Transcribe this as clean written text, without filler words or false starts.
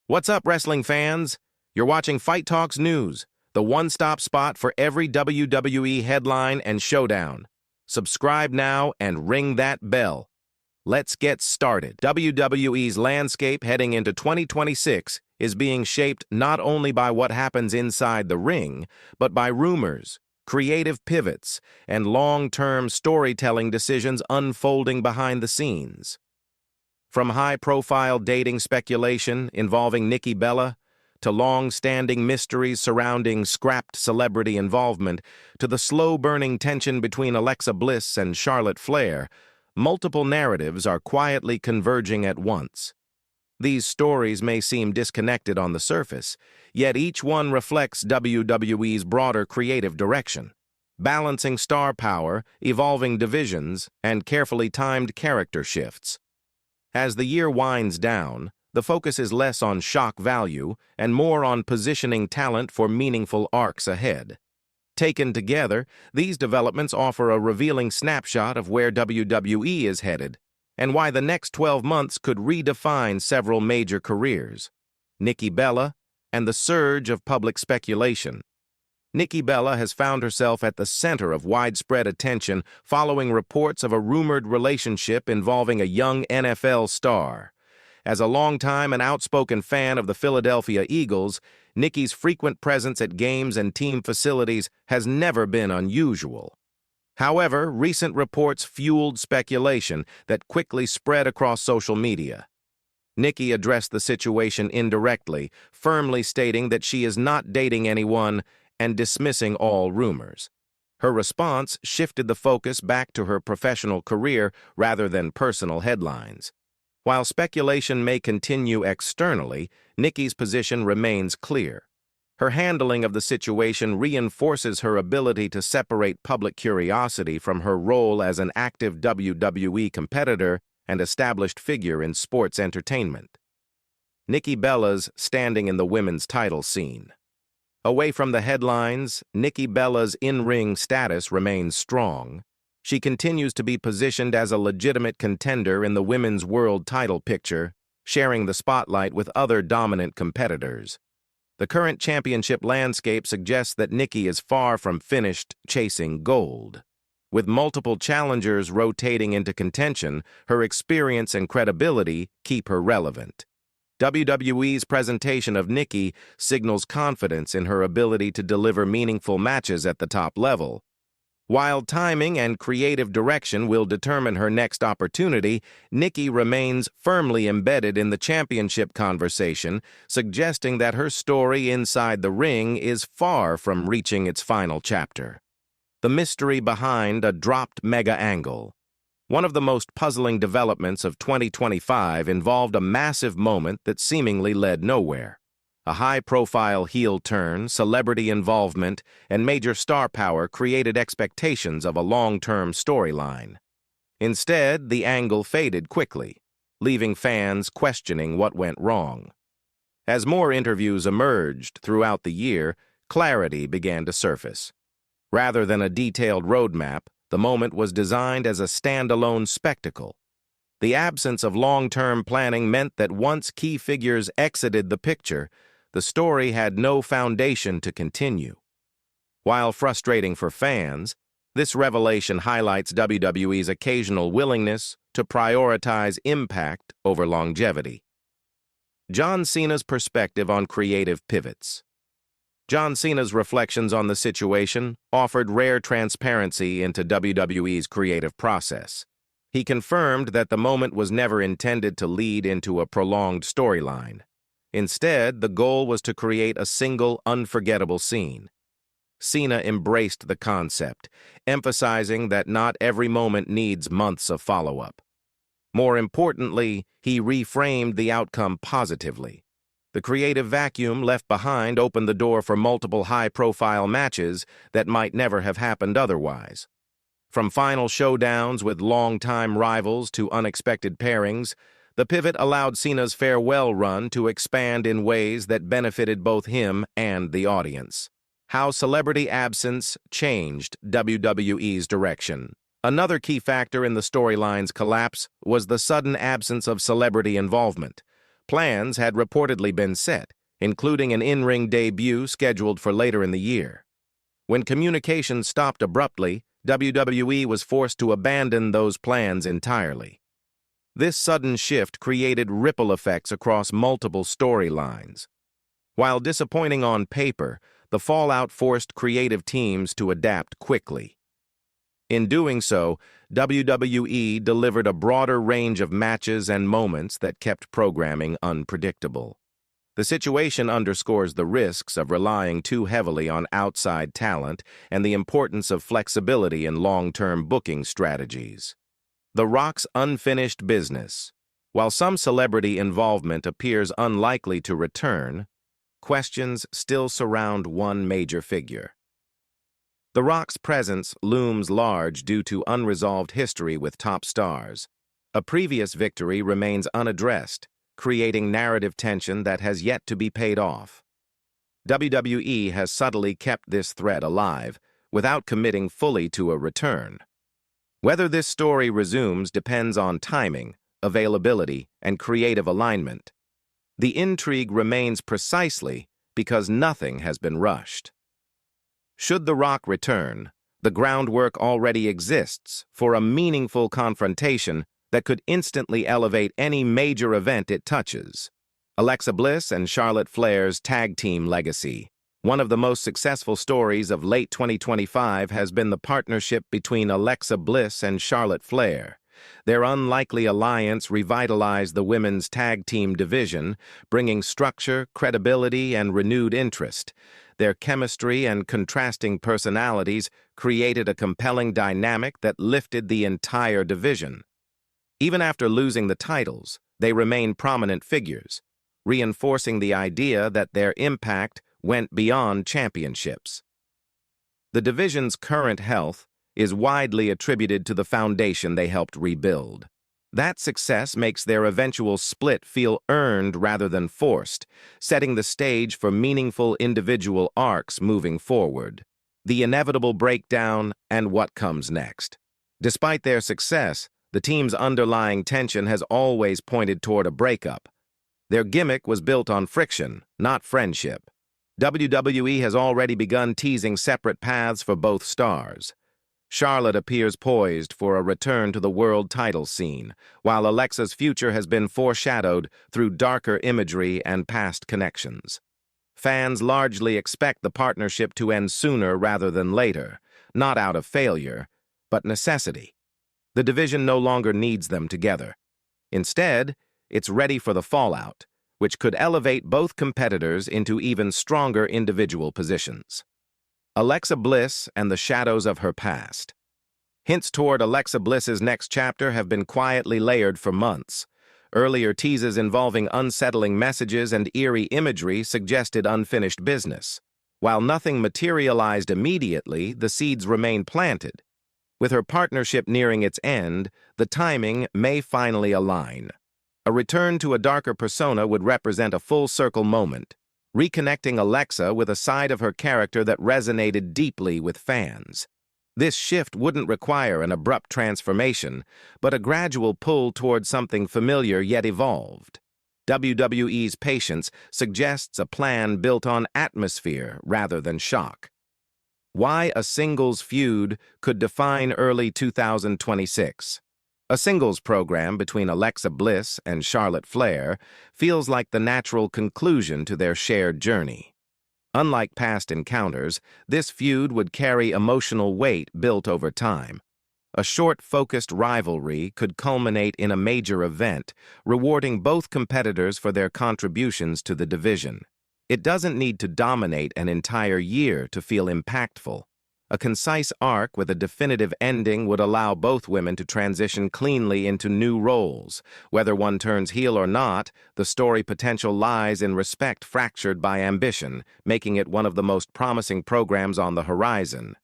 What's up, wrestling fans? You're watching Fight Talks News, the one-stop spot for every WWE headline and showdown. Subscribe now and ring that bell. Let's get started. WWE's landscape heading into 2026 is being shaped not only by what happens inside the ring, but by rumors, creative pivots, and long-term storytelling decisions unfolding behind the scenes. From high-profile dating speculation involving Nikki to long-standing mysteries surrounding scrapped celebrity involvement, to the slow-burning tension between Alexa Bliss and Charlotte Flair, multiple narratives are quietly converging at once. These stories may seem disconnected on the surface, yet each one reflects WWE's broader creative direction, balancing star power, evolving divisions, and carefully timed character shifts. As the year winds down, the focus is less on shock value and more on positioning talent for meaningful arcs ahead. Taken together, these developments offer a revealing snapshot of where WWE is headed and why the next 12 months could redefine several major careers. Nikki and the surge of public speculation. Nikki has found herself at the center of widespread attention following reports of a rumored relationship involving a young NFL star. As a longtime and outspoken fan of the Philadelphia Eagles, Nikki's frequent presence at games and team facilities has never been unusual. However, recent reports fueled speculation that quickly spread across social media. Nikki addressed the situation indirectly, firmly stating that she is not dating anyone and dismissing all rumors. Her response shifted the focus back to her professional career rather than personal headlines. While speculation may continue externally, Nikki's position remains clear. Her handling of the situation reinforces her ability to separate public curiosity from her role as an active WWE competitor and established figure in sports entertainment. Nikki standing in the women's title scene. Away from the headlines, Nikki in-ring status remains strong. She continues to be positioned as a legitimate contender in the women's world title picture, sharing the spotlight with other dominant competitors. The current championship landscape suggests that Nikki is far from finished chasing gold. With multiple challengers rotating into contention, her experience and credibility keep her relevant. WWE's presentation of Nikki signals confidence in her ability to deliver meaningful matches at the top level. While timing and creative direction will determine her next opportunity, Nikki remains firmly embedded in the championship conversation, suggesting that her story inside the ring is far from reaching its final chapter. The mystery behind a dropped mega angle. One of the most puzzling developments of 2025 involved a massive moment that seemingly led nowhere. A high-profile heel turn, celebrity involvement, and major star power created expectations of a long-term storyline. Instead, the angle faded quickly, leaving fans questioning what went wrong. As more interviews emerged throughout the year, clarity began to surface. Rather than a detailed roadmap, the moment was designed as a standalone spectacle. The absence of long-term planning meant that once key figures exited the picture, the story had no foundation to continue. While frustrating for fans, this revelation highlights WWE's occasional willingness to prioritize impact over longevity. John Cena's perspective on creative pivots. John Cena's reflections on the situation offered rare transparency into WWE's creative process. He confirmed that the moment was never intended to lead into a prolonged storyline. Instead, the goal was to create a single, unforgettable scene. Cena embraced the concept, emphasizing that not every moment needs months of follow-up. More importantly, he reframed the outcome positively. The creative vacuum left behind opened the door for multiple high-profile matches that might never have happened otherwise. From final showdowns with long-time rivals to unexpected pairings, the pivot allowed Cena's farewell run to expand in ways that benefited both him and the audience. How celebrity absence changed WWE's direction. Another key factor in the storyline's collapse was the sudden absence of celebrity involvement. Plans had reportedly been set, including an in-ring debut scheduled for later in the year. When communication stopped abruptly, WWE was forced to abandon those plans entirely. This sudden shift created ripple effects across multiple storylines. While disappointing on paper, the fallout forced creative teams to adapt quickly. In doing so, WWE delivered a broader range of matches and moments that kept programming unpredictable. The situation underscores the risks of relying too heavily on outside talent and the importance of flexibility in long-term booking strategies. The Rock's unfinished business. While some celebrity involvement appears unlikely to return, questions still surround one major figure. The Rock's presence looms large due to unresolved history with top stars. A previous victory remains unaddressed, creating narrative tension that has yet to be paid off. WWE has subtly kept this thread alive, without committing fully to a return. Whether this story resumes depends on timing, availability, and creative alignment. The intrigue remains precisely because nothing has been rushed. Should The Rock return, the groundwork already exists for a meaningful confrontation that could instantly elevate any major event it touches. Alexa Bliss and Charlotte Flair's tag team legacy. One of the most successful stories of late 2025 has been the partnership between Alexa Bliss and Charlotte Flair. Their unlikely alliance revitalized the women's tag team division, bringing structure, credibility, and renewed interest. Their chemistry and contrasting personalities created a compelling dynamic that lifted the entire division. Even after losing the titles, they remain prominent figures, reinforcing the idea that their impact went beyond championships. The division's current health is widely attributed to the foundation they helped rebuild. That success makes their eventual split feel earned rather than forced, setting the stage for meaningful individual arcs moving forward. The inevitable breakdown and what comes next. Despite their success, the team's underlying tension has always pointed toward a breakup. Their gimmick was built on friction, not friendship. WWE has already begun teasing separate paths for both stars. Charlotte appears poised for a return to the world title scene, while Alexa's future has been foreshadowed through darker imagery and past connections. Fans largely expect the partnership to end sooner rather than later, not out of failure, but necessity. The division no longer needs them together. Instead, it's ready for the fallout, which could elevate both competitors into even stronger individual positions. Alexa Bliss and the shadows of her past. Hints toward Alexa Bliss's next chapter have been quietly layered for months. Earlier teases involving unsettling messages and eerie imagery suggested unfinished business. While nothing materialized immediately, the seeds remain planted. With her partnership nearing its end, the timing may finally align. A return to a darker persona would represent a full-circle moment, reconnecting Alexa with a side of her character that resonated deeply with fans. This shift wouldn't require an abrupt transformation, but a gradual pull toward something familiar yet evolved. WWE's patience suggests a plan built on atmosphere rather than shock. Why a singles feud could define early 2026. A singles program between Alexa Bliss and Charlotte Flair feels like the natural conclusion to their shared journey. Unlike past encounters, this feud would carry emotional weight built over time. A short, focused rivalry could culminate in a major event, rewarding both competitors for their contributions to the division. It doesn't need to dominate an entire year to feel impactful. A concise arc with a definitive ending would allow both women to transition cleanly into new roles. Whether one turns heel or not, the story potential lies in respect fractured by ambition, making it one of the most promising programs on the horizon.